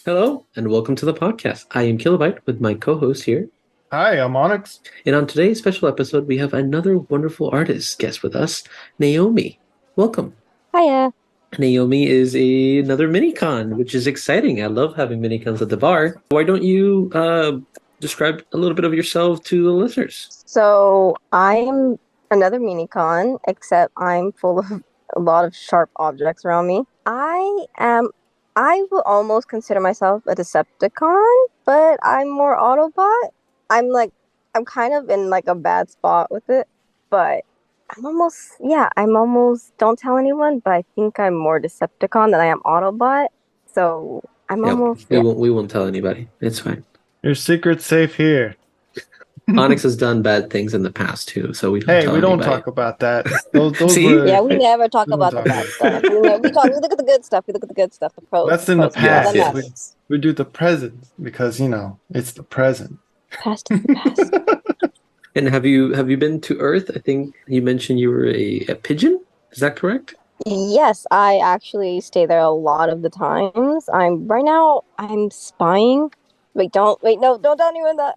Hello, and welcome to the podcast. I am Kilobyte with my co host here. Hi, I'm Onyx. And on today's special episode, we have another wonderful artist guest with us, Naomi. Welcome. Hiya. Naomi is another mini-con, which is exciting. I love having mini-cons at the bar. Why don't you describe a little bit of yourself to the listeners? So I am another minicon, except I'm full of a lot of sharp objects around me. I will almost consider myself a Decepticon, but I'm more Autobot. I'm kind of in like a bad spot with it, but I'm almost, don't tell anyone, but I think I'm more Decepticon than I am Autobot. So I'm Yep, almost, we yeah. won't tell anybody. It's fine. Your secret's safe here. Onyx has done bad things in the past too, so we don't Hey, tell we don't anybody. talk about that. Those See? were Yeah, we never talk we don't about the talk bad about stuff. We look at the good stuff. We look at the good stuff, the pros. that's The in the pros. All that past. Yes. matters. We do the present because it's the present. Past is the past. And have you been to Earth? I think you mentioned you were a pigeon. Is that correct? Yes, I actually stay there a lot of the times. I'm spying. No, don't tell anyone that.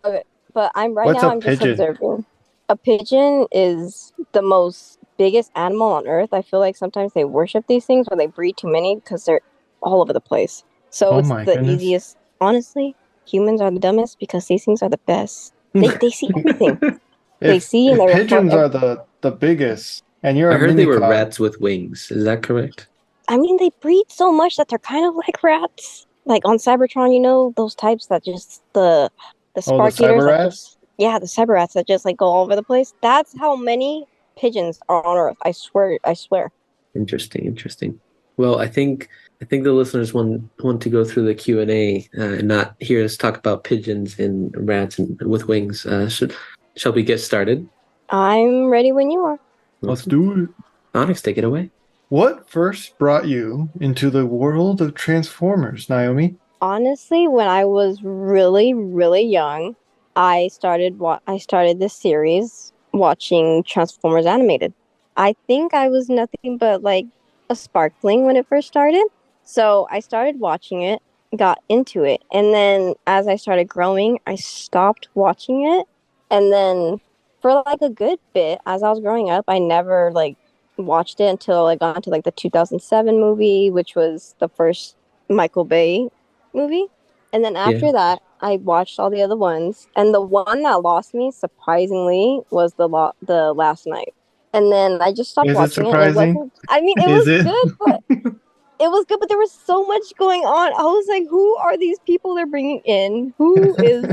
Okay, but What's a I'm just pigeon? observing. A pigeon is the most biggest animal on Earth. I feel like sometimes they worship these things when they breed too many because they're all over the place. So Oh it's my the goodness. easiest. Honestly, humans are the dumbest because these things are the best. They see everything. They If see and if they report pigeons are everything. the biggest and you're I a heard they were minicon, rats with wings. Is that correct? I mean, they breed so much that they're kind of like rats. Like on Cybertron, those types that just the oh, the spark eaters cyber that rats? just the cyber rats that just like go all over the place. That's how many pigeons are on Earth. I swear, I swear. Interesting. Well, I think the listeners want to go through the Q&A and not hear us talk about pigeons and rats and with wings. Shall we get started? I'm ready when you are. Let's Awesome. do it. Onyx, take it away. What first brought you into the world of Transformers, Naomi? Honestly, when I was really, really young, I started this series watching Transformers animated. I think I was nothing but like a sparkling when it first started. So I started watching it, got into it, and then as I started growing, I stopped watching it. And then for like a good bit, as I was growing up, I never like watched it until I got into like the 2007 movie, which was the first Michael Bay movie. And then Yeah. after that, I watched all the other ones, and the one that lost me surprisingly was the last night. And then I just stopped Is it watching it, and it surprising? wasn't. I mean, it Is was it? good, but there was so much going on. I was like, who are these people they're bringing in? Who is?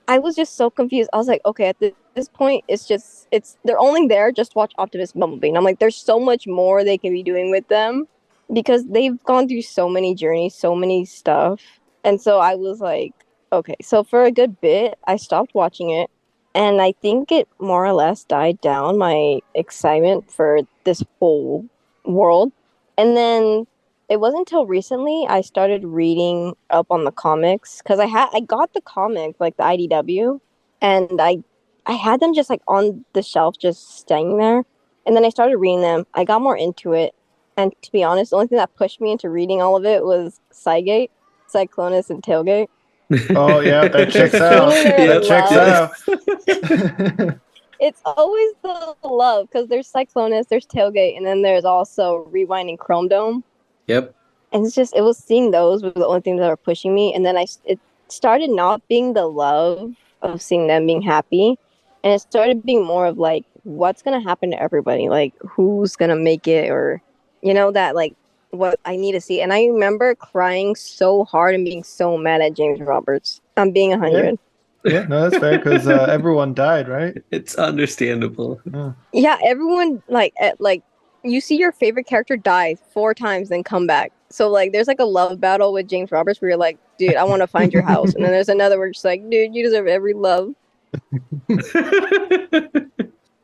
I was just so confused. I was like, okay, at this point, it's they're only there just to watch Optimus Bumblebee. And I'm like, there's so much more they can be doing with them because they've gone through so many journeys, so many stuff. And so I was like, okay. So for a good bit, I stopped watching it. And I think it more or less died down my excitement for this whole world. And then it wasn't until recently I started reading up on the comics because I got the comic like the IDW, and I had them just like on the shelf just staying there, and then I started reading them. I got more into it, and to be honest, the only thing that pushed me into reading all of it was Cygate, Cyclonus, and Tailgate. Oh yeah, that checks Seeing out. their That checks love, out. it's always the love because there's Cyclonus, there's Tailgate, and then there's also Rewinding Chrome Dome. Yep. And it was seeing those were the only things that were pushing me. And then it started not being the love of seeing them being happy. And it started being more of like, what's going to happen to everybody? Like, who's going to make it? Or, that like what I need to see. And I remember crying so hard and being so mad at James Roberts. I'm being Yeah. 100. Yeah, no, that's fair because everyone died, right? It's understandable. Yeah. Yeah, everyone like you see your favorite character die 4 times, then come back. So like, there's like a love battle with James Roberts where you're like, dude, I want to find your house, and then there's another where it's just like, dude, you deserve every love.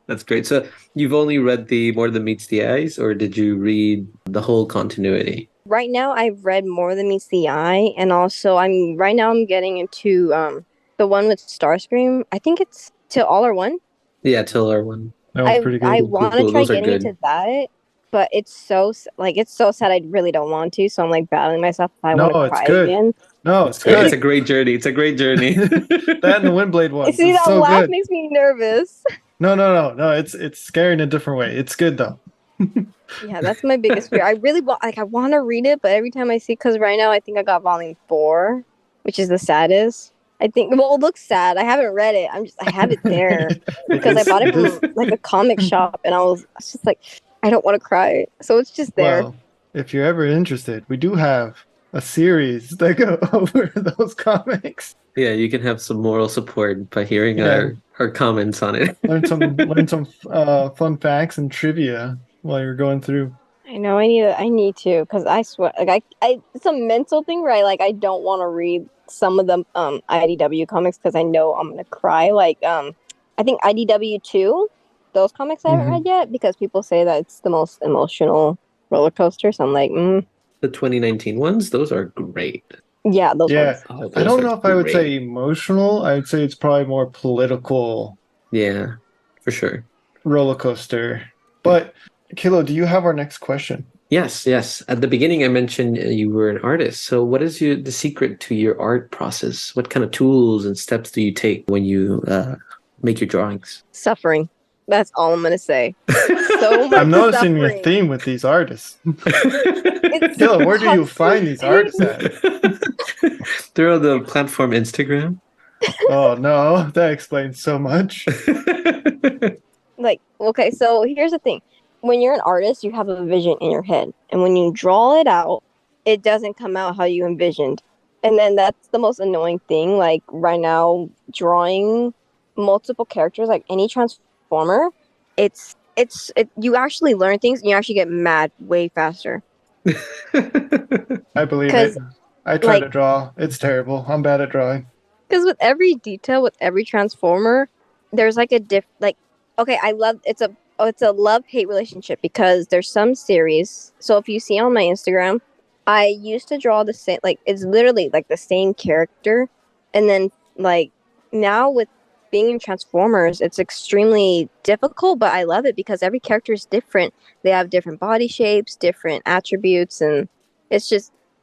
That's great. So you've only read the More Than Meets the Eyes, or did you read the whole continuity? Right now, I've read More Than Meets the Eye, and also I'm getting into the one with Starscream. I think it's Till All Are One. Yeah, Tiller one. That was pretty I good. Cool. want to try Those are getting good. into that, but it's so sad. I really don't want to, so I'm like battling myself if I No, want to it's cry good. again. No, it's It's a good. great journey. It's a great journey. That and the Windblade ones See, is that so laugh good. makes me nervous. No. It's scary in a different way. It's good though. Yeah, that's my biggest fear. I really I want to read it, but every time I see, because right now I think I got volume 4, which is the saddest. I think, well, it looks sad. I haven't read it. I had it there It because I is. bought it It is. from like a comic shop, and I was just like, I don't want to cry, so it's just there. Well, if you're ever interested, we do have a series that go over those comics. Yeah, you can have some moral support by hearing Yeah. our comments on it. Learn some fun facts and trivia while you're going through. I know I need to, because I swear, like it's a mental thing, right? Like I don't want to read some of the IDW comics because I know I'm gonna cry. Like I think IDW 2, those comics I haven't read yet because people say that it's the most emotional roller coaster. So I'm like, The 2019 ones, those are great. yeah, those Yeah, ones. Oh, I those don't are know if I would say great. emotional. I would say it's probably more political Yeah, for sure. roller coaster. But Kilo, do you have our next question? Yes, yes. At the beginning, I mentioned you were an artist. So, what is the secret to your art process? What kind of tools and steps do you take when you make your drawings? Suffering. That's all I'm gonna say. So much I'm noticing your suffering. theme with these artists. It's Kilo, where do you find constant these artists pain. at? Through the platform Instagram. Oh no, that explains so much. Like, okay, so here's the thing. When you're an artist, you have a vision in your head. And when you draw it out, it doesn't come out how you envisioned. And then that's the most annoying thing. Like right now, drawing multiple characters, like any transformer, you actually learn things and you actually get mad way faster. I believe it. Because I try like to draw. It's terrible. I'm bad at drawing. because with every detail, with every transformer, there's like okay, I love it's a love-hate relationship because there's some series. So if you see on my Instagram, I used to draw the same, like it's literally like the same character, and then like now with being in Transformers, it's extremely difficult, but I love it because every character is different. They have different body shapes, different attributes, and it's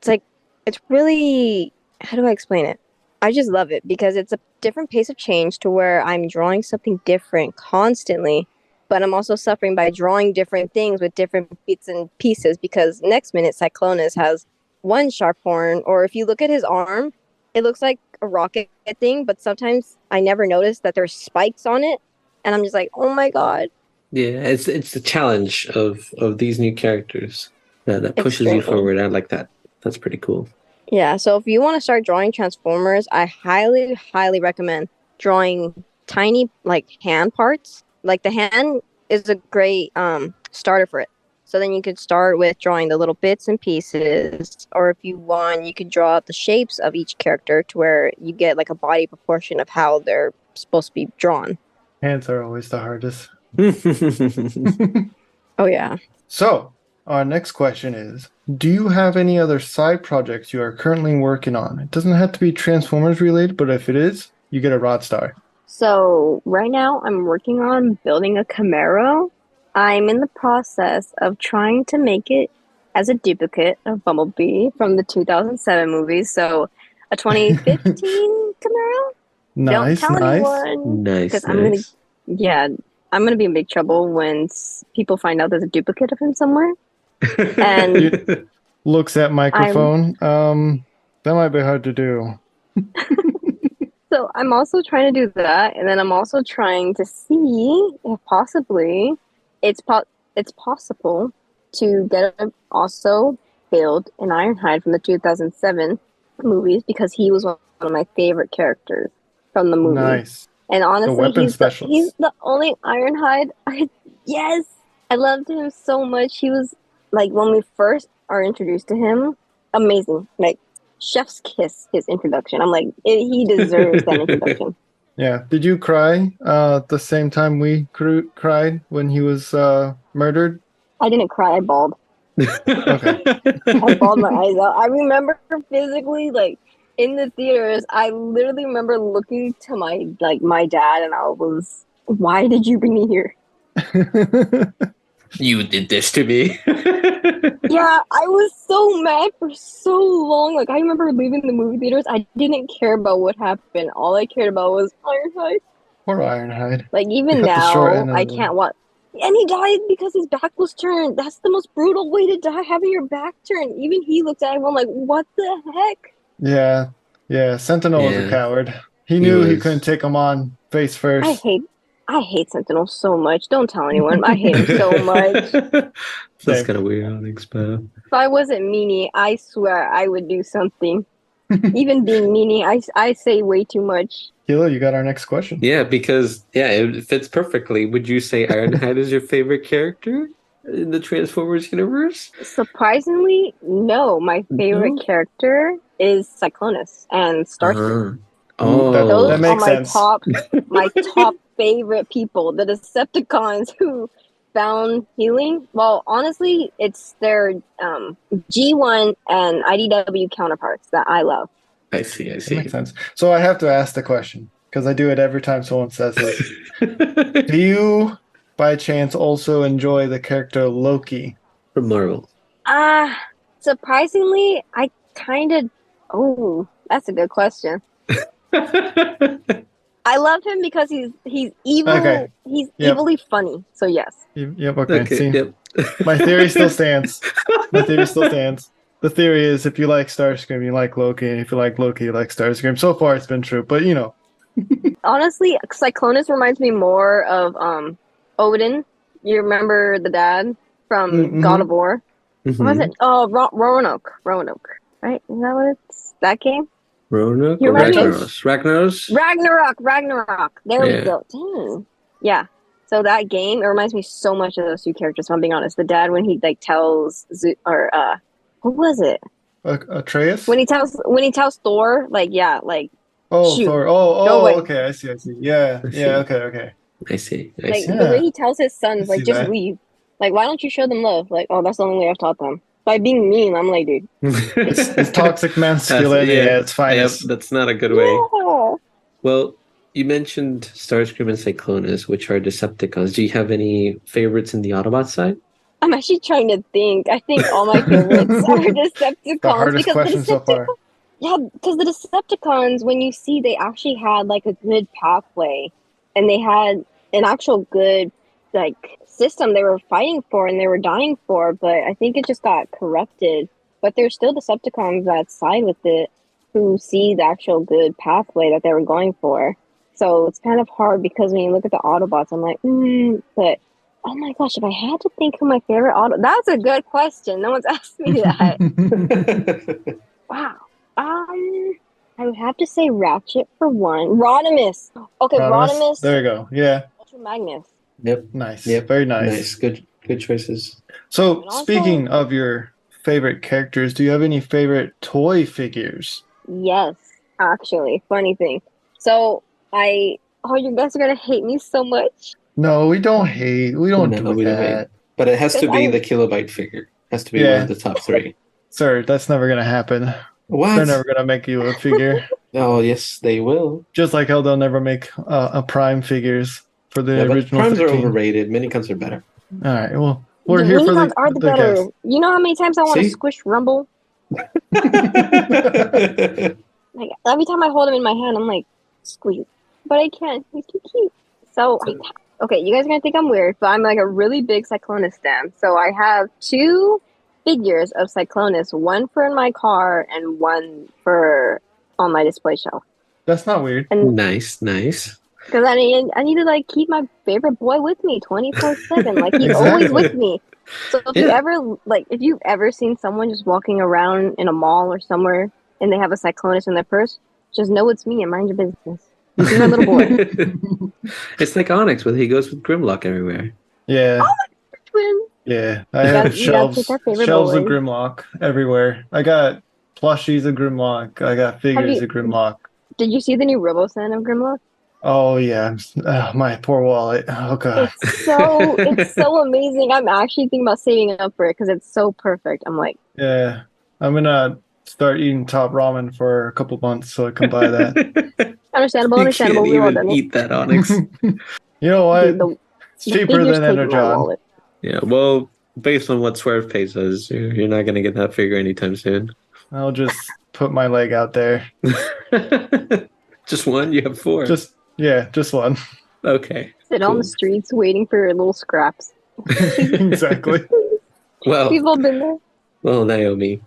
like it's really, how do I explain it? I just love it because it's a different pace of change to where I'm drawing something different constantly, but I'm also suffering by drawing different things with different bits and pieces because next minute Cyclonus has one sharp horn, or if you look at his arm, it looks like a rocket thing, but sometimes I never notice that there's spikes on it, and I'm just like, oh my god. Yeah, it's the challenge of these new characters that pushes you Extremely. forward. I like that. That's pretty cool. Yeah, so if you want to start drawing Transformers, I highly, highly recommend drawing tiny like hand parts. Like the hand is a great starter for it. So then you could start with drawing the little bits and pieces, or if you want, you could draw out the shapes of each character to where you get like a body proportion of how they're supposed to be drawn. Hands are always the hardest. Oh yeah. So, our next question is, do you have any other side projects you are currently working on? It doesn't have to be Transformers related, but if it is, you get a Rod Star. So right now I'm working on building a Camaro. I'm in the process of trying to make it as a duplicate of Bumblebee from the 2007 movies. So a 2015 Camaro. Don't Nice, tell nice. anyone Nice, because I'm nice. I'm gonna be in big trouble when people find out there's a duplicate of him somewhere. And Looks at I'm microphone. That might be hard to do. So I'm also trying to do that, and then I'm also trying to see if possibly it's possible to also build an Ironhide from the 2007 movies because he was one of my favorite characters from the movie. Nice. And The honestly, weapon he's specialist. the only Ironhide. Yes, I loved him so much. He was like when we first are introduced to him, amazing. Like chef's kiss his introduction. I'm like, he deserves that introduction. Yeah. Did you cry the same time we cried when he was murdered? I didn't cry. I bawled. Okay. I bawled my eyes out. I remember physically, like in the theaters, I literally remember looking to my dad, and I was, "Why did you bring me here?" You did this to me. Yeah, I was so mad for so long. Like I remember leaving the movie theaters. I didn't care about what happened. All I cared about was Ironhide. Poor Ironhide. Like He even got the short now, end of I the can't watch. And he died because his back was turned. That's the most brutal way to die, having your back turned. Even he looked at everyone like, "What the heck?" Yeah, yeah. Sentinel was a Yeah, coward. He he knew he couldn't was. take him on face I first. hate, I hate Sentinel so much. Don't tell anyone. I hate him so much. That's Same. kind of weird, Alex, but If I wasn't meanie, I swear I would do something. Even being meanie, I say way too much. Kilo, you got our next question. yeah, because it fits perfectly. Would you say Ironhide is your favorite character in the Transformers universe? Surprisingly, no. My favorite No. character is Cyclonus and Starscream. That Those that Oh, are makes sense. my top favorite people. The Decepticons who found healing. Well, honestly, it's their G1 and IDW counterparts that I love. I see. I That makes see. sense. So I have to ask the question because I do it every time someone says this. Do you, by chance, also enjoy the character Loki? From Marvel. Surprisingly, I kind of. Oh, that's a good question. I love him because he's evil. Okay. He's Yep. evilly funny. So yes. Yep. Okay. Okay. See, Yep. my theory still stands. My theory still stands. The theory is if you like Starscream, you like Loki, and if you like Loki, you like Starscream. So far, it's been true, but Honestly, Cyclonus reminds me more of Odin. You remember the dad from Mm-hmm. God of War? Mhm. What was it? Oh, Roanoke. Roanoke. Right? Is that what it's that game? Roanoke You or remember him? Ragnaros? Ragnarok. There we Yeah. go. Dang. Yeah. So that game, it reminds me so much of those two characters, if I'm being honest. The dad when he like tells who was it? Atreus? When he tells Thor, like, yeah, like Oh, shoot. Thor. Go Oh, away. okay. I see. Yeah. I Yeah. see. Okay. I see. I Like see. the way Yeah. he tells his I sons, see like, just that. leave. Like, why don't you show them love? Like, oh, that's the only way I've taught them. By being mean, I'm like, dude. It's toxic masculinity at its Yep, finest. that's not a good way. Yeah. Well, you mentioned Starscream and Cyclonus, which are Decepticons. Do you have any favorites in the Autobot side? I'm actually trying to think. I think all my favorites are Decepticons The hardest because question so far. yeah, because the Decepticons, when you see, they actually had like a good pathway, and they had an actual good like system they were fighting for and they were dying for. But I think it just got corrupted. But there's still Decepticons that side with it, who see the actual good pathway that they were going for. So it's kind of hard because when you look at the Autobots, I'm like, but oh my gosh, if I had to think who my favorite that's a good question. No one's asked me that. Wow. I would have to say Ratchet for one. Rodimus. Okay, Rodimus. There you go. Yeah. Ultra Magnus. Yep. Nice. Yep. Very nice. Nice. Good choices. So, And also- speaking of your favorite characters, do you have any favorite toy figures? Yes, actually. Funny thing. So you guys are gonna hate me so much. No, we don't hate. We don't No, do we don't hate. that. But it has to Because be I- the kilobyte figure. Has to be one Yeah. of the top three. Sir, that's never going to happen. What? They're never going to make you a figure. Oh, yes, they will. Just like how they'll never make a Prime figures for the Yeah, but original primes are 13. overrated. Minicons are better. All right, well, we're the here for minicons are the better. guest. You know how many times I want to See? squish Rumble? Like every time I hold him in my hand, I'm like, squeeze. But I can't. He's too cute. Okay, you guys are gonna think I'm weird, but I'm like a really big Cyclonus stan. So I have two figures of Cyclonus, one for in my car and one for on my display shelf. That's not weird. And Nice. because I need to like keep my favorite boy with me 24/7. Like he's Exactly. always with me. So Yeah. if you've ever seen someone just walking around in a mall or somewhere and they have a Cyclonus in their purse, just know it's me and mind your business. He's my little boy. It's like Onyx, but he goes with Grimlock everywhere. Yeah. Twin. Yeah. I You have gotta shelves pick our favorite of boys. Grimlock everywhere. I got plushies of Grimlock. I got figures you- of Grimlock. Did you see the new RoboSan of Grimlock? Oh yeah. My poor wallet. Oh god. It's so amazing. I'm actually thinking about saving up for it because it's so perfect. I'm like, Yeah. I'm gonna start eating top ramen for a couple months so I can buy that. understandable. You can't We all even done it. eat that, Onyx. You know what? Dude, It's the cheaper figures than take my Energon. wallet. Yeah, well, based on what Swerve pays us, you're not going to get that figure anytime soon. I'll just put my leg out there. Just one? You have four. Just one. Okay. Sit on the Cool. streets waiting for your little scraps. Exactly. Well, We've all been there. well, Naomi,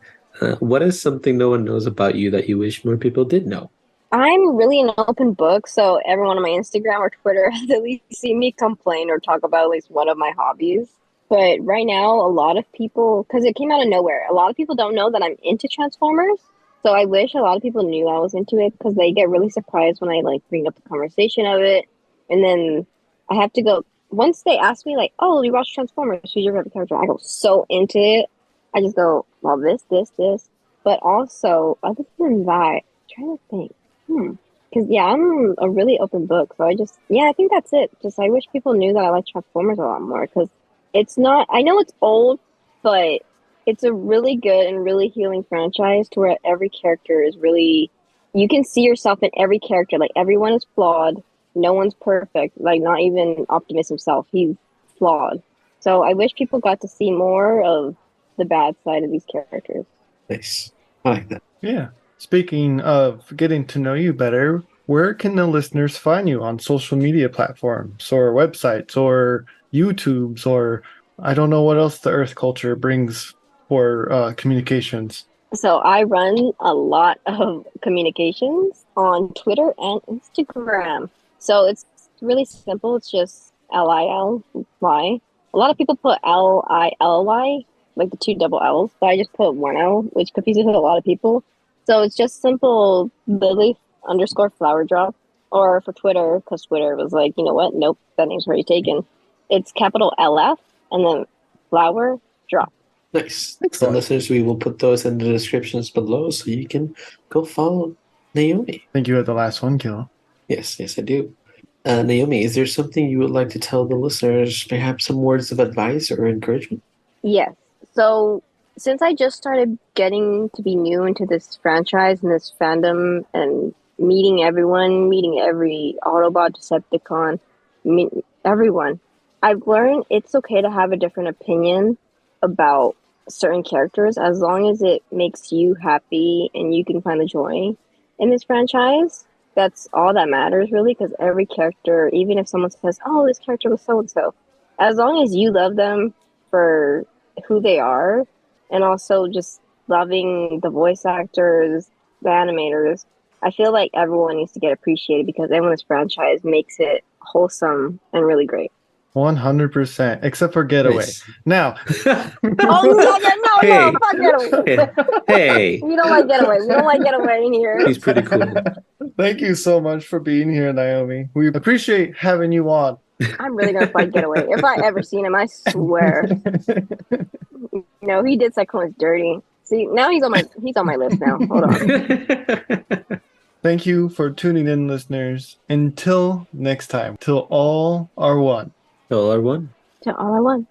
what is something no one knows about you that you wish more people did know? I'm really an open book, so everyone on my Instagram or Twitter has at least seen me complain or talk about at least one of my hobbies. But right now, a lot of people, because it came out of nowhere, a lot of people don't know that I'm into Transformers. So I wish a lot of people knew I was into it because they get really surprised when I like bring up the conversation of it. And then I have to go, once they ask me, like, oh, you watch Transformers, who's your favorite character? I go so into it. I just go, well, this. But also, other than that, I'm trying to think. Because yeah, I'm a really open book, so I think that's it. Just I wish people knew that I like Transformers a lot more because it's not. I know it's old, but it's a really good and really healing franchise to where every character is really. You can see yourself in every character. Like everyone is flawed. No one's perfect. Like not even Optimus himself. He's flawed. So I wish people got to see more of the bad side of these characters. Nice. I like that. Yeah. Speaking of getting to know you better, where can the listeners find you on social media platforms or websites or YouTubes or I don't know what else the Earth culture brings for communications? So I run a lot of communications on Twitter and Instagram. So it's really simple. It's just Lily. A lot of people put Lily, like the two double L's, but I just put one L, which confuses a lot of people. So it's just simple Lily underscore Flowerdrop. Or for Twitter, because Twitter was like, you know what? Nope, that name's already taken. It's capital LF and then flower drop. Nice. So Excellent. listeners, we will put those in the descriptions below so you can go follow Naomi. I think you had the last one, Gil. Yes, I do. Naomi, is there something you would like to tell the listeners, perhaps some words of advice or encouragement? Yes. So since I just started getting to be new into this franchise and this fandom and meeting everyone, meeting every Autobot, Decepticon, everyone, I've learned it's okay to have a different opinion about certain characters as long as it makes you happy and you can find the joy in this franchise. That's all that matters, really, because every character, even if someone says, oh, this character was so and so, as long as you love them for who they are and also just loving the voice actors, the animators, I feel like everyone needs to get appreciated because everyone's franchise makes it wholesome and really great. 100%, except for Getaway. Nice. Now, No, fuck Getaway. Hey, We don't like Getaway. We don't like Getaway in here. he's pretty cool. thank you so much for being here, Naomi. We appreciate having you on. I'm really gonna fight Getaway. If I ever seen him, I swear. No, he did Cyclones dirty. See, now he's on my list now. Hold on. Thank you for tuning in, listeners. Until next time, till all are one. All are one. To all I want.